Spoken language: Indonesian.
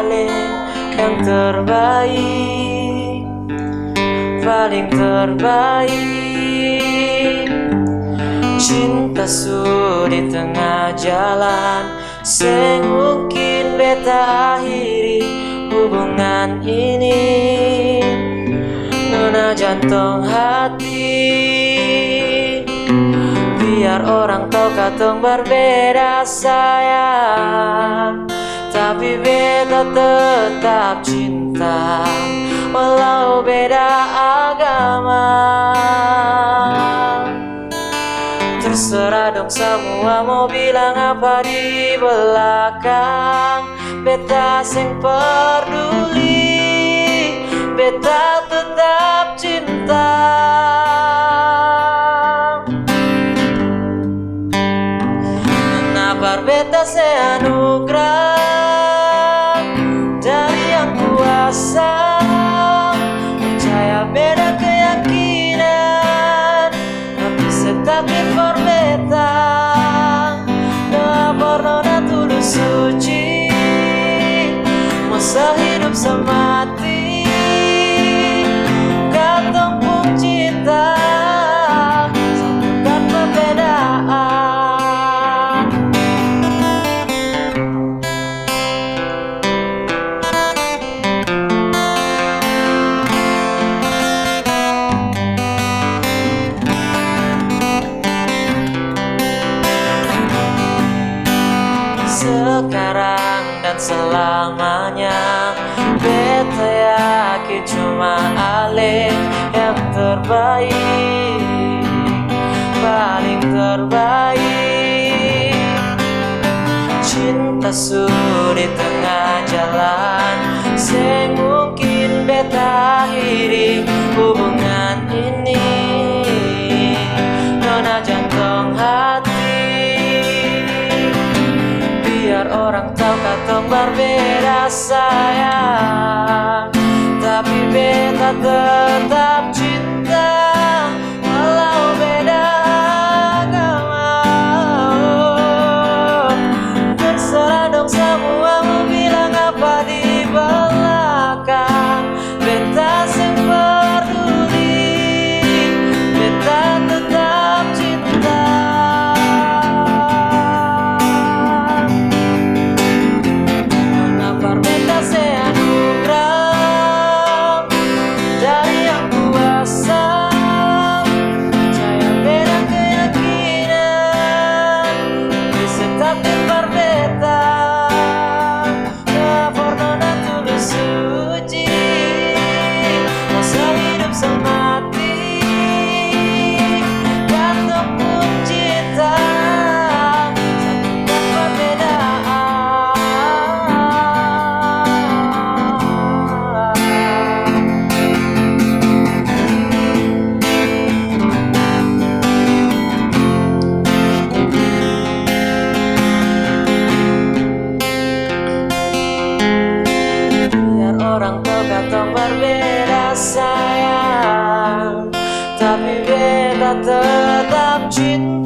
Ale yang terbaik, paling terbaik. Cinta su di tengah jalan, sing mungkin beta akhiri hubungan ini. Nona jantung hati, biar orang tahu katong berbeda sayang, tapi beta tetap cinta walau beda agama. Terserah dong semua mau bilang apa di belakang, beta sing peduli, beta tetap cinta. Kenapa beta seanugerah dari yang kuasa, percaya beda keyakinan, tapi setakdir for beta na pernah tulus suci, masa hidup semati katong pun cinta, satukan perbedaan. Sekarang dan selamanya beta yakin cuma Ale yang terbaik, paling terbaik. Cinta su di tengah jalan, sing mungkin beta akhiri hubungan ini. Nona jantung hati, biar orang tahu katong berbeda sayang, tapi beta tetap cinta walau beda agama. Terserah dong semua mau bilang apa di belakang, beta sing peduli, beta tetap cinta. Beta seanugerah dari yang kuasa, percaya beda keyakinan, bisa takdir berbeda, gak pernah tulus suci, masa hidup semati katong pun cinta, satukan perbedaan. Orang tahu katong berbeda sayang, tapi beta tetap cinta.